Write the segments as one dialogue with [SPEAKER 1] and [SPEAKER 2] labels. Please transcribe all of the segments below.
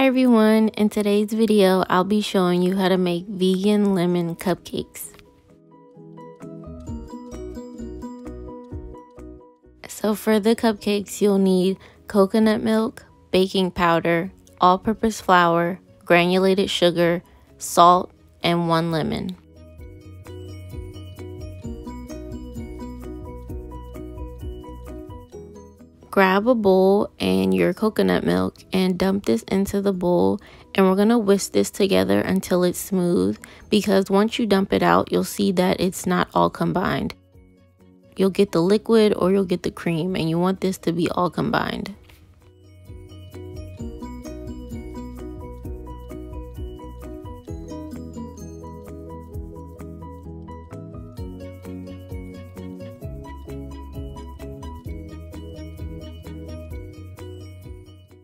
[SPEAKER 1] Hi everyone, in today's video I'll be showing you how to make vegan lemon cupcakes. So for the cupcakes you'll need coconut milk, baking powder, all-purpose flour, granulated sugar, salt, and 1 lemon. Grab a bowl and your coconut milk and dump this into the bowl, and we're going to whisk this together until it's smooth, because once you dump it out you'll see that it's not all combined. You'll get the liquid or you'll get the cream, and you want this to be all combined.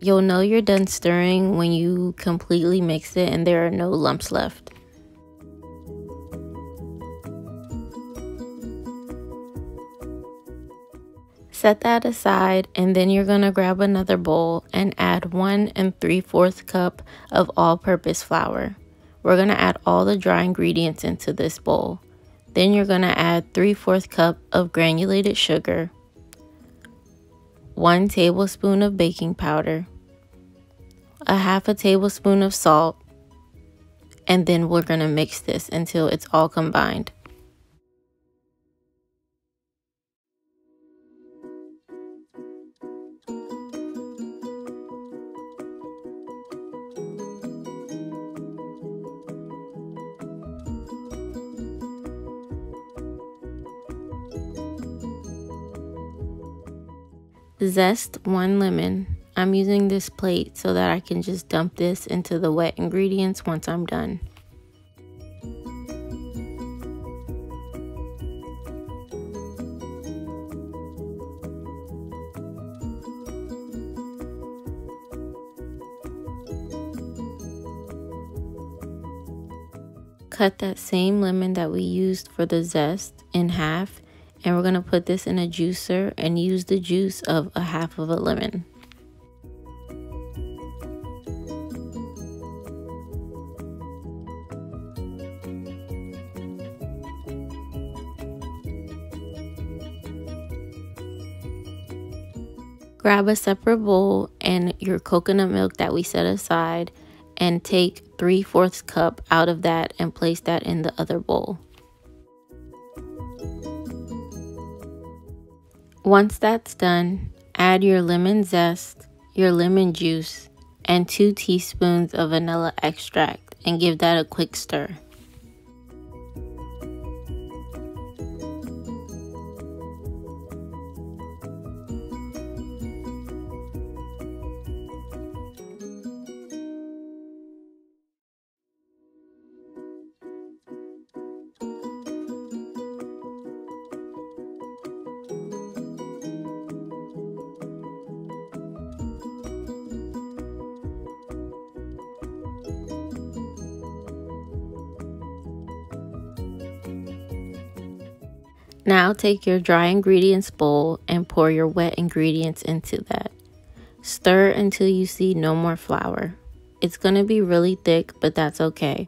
[SPEAKER 1] You'll know you're done stirring when you completely mix it and there are no lumps left. Set that aside, and then you're going to grab another bowl and add 1 3/4 cup of all-purpose flour. We're going to add all the dry ingredients into this bowl. Then you're going to add 3/4 cup of granulated sugar, 1 tablespoon of baking powder, 1/2 tablespoon of salt, and then we're going to mix this until it's all combined. Zest 1 lemon. I'm using this plate so that I can just dump this into the wet ingredients once I'm done. Cut that same lemon that we used for the zest in half, and we're going to put this in a juicer and use the juice of 1/2 of a lemon. Grab a separate bowl and your coconut milk that we set aside, and take 3/4 cup out of that and place that in the other bowl. Once that's done, add your lemon zest, your lemon juice, and 2 teaspoons of vanilla extract and give that a quick stir. Now take your dry ingredients bowl and pour your wet ingredients into that. Stir until you see no more flour. It's going to be really thick, but that's okay.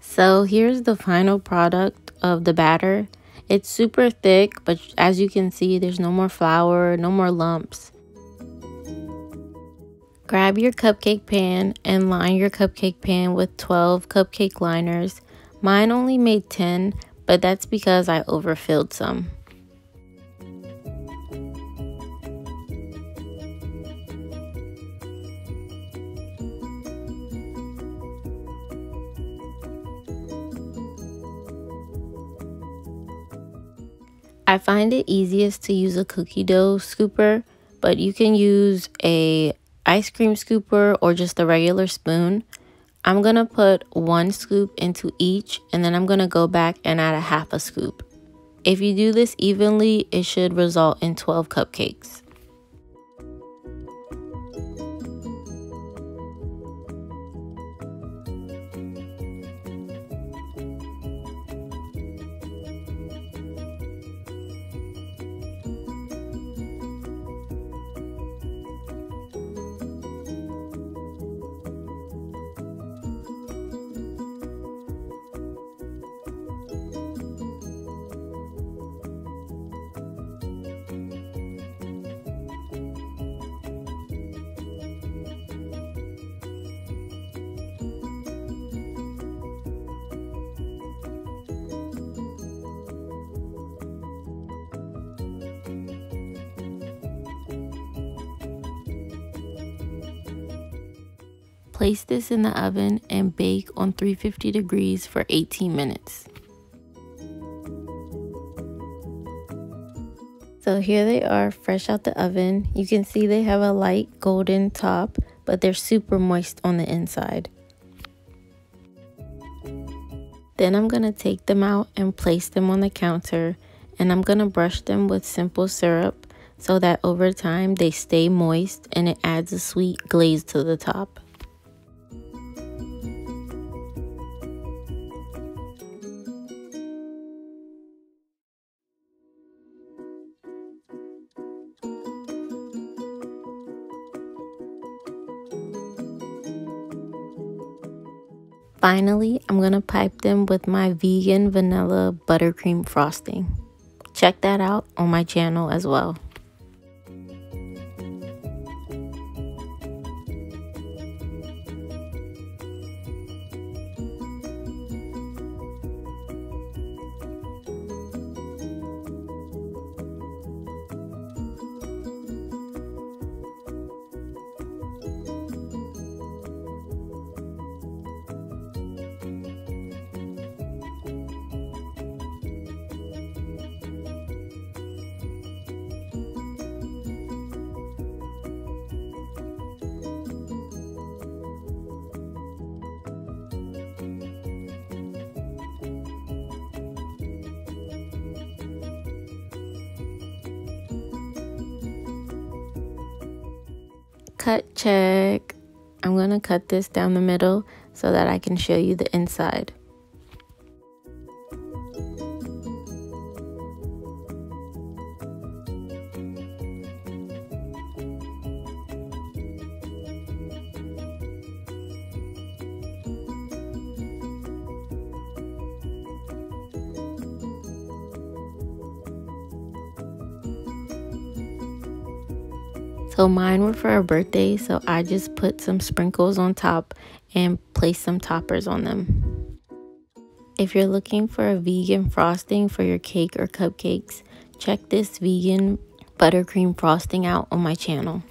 [SPEAKER 1] So here's the final product of the batter. It's super thick, but as you can see, there's no more flour, no more lumps. Grab your cupcake pan and line your cupcake pan with 12 cupcake liners. Mine only made 10, but that's because I overfilled some. I find it easiest to use a cookie dough scooper, but you can use a ice cream scooper or just a regular spoon. I'm going to put 1 scoop into each, and then I'm going to go back and add a half a scoop. If you do this evenly, it should result in 12 cupcakes. Place this in the oven and bake on 350 degrees for 18 minutes. So here they are, fresh out the oven. You can see they have a light golden top, but they're super moist on the inside. Then I'm gonna take them out and place them on the counter, and I'm gonna brush them with simple syrup so that over time they stay moist and it adds a sweet glaze to the top. Finally, I'm gonna pipe them with my vegan vanilla buttercream frosting. Check that out on my channel as well. Cut check. I'm gonna cut this down the middle so that I can show you the inside. So mine were for a birthday, so I just put some sprinkles on top and placed some toppers on them. If you're looking for a vegan frosting for your cake or cupcakes, check this vegan buttercream frosting out on my channel.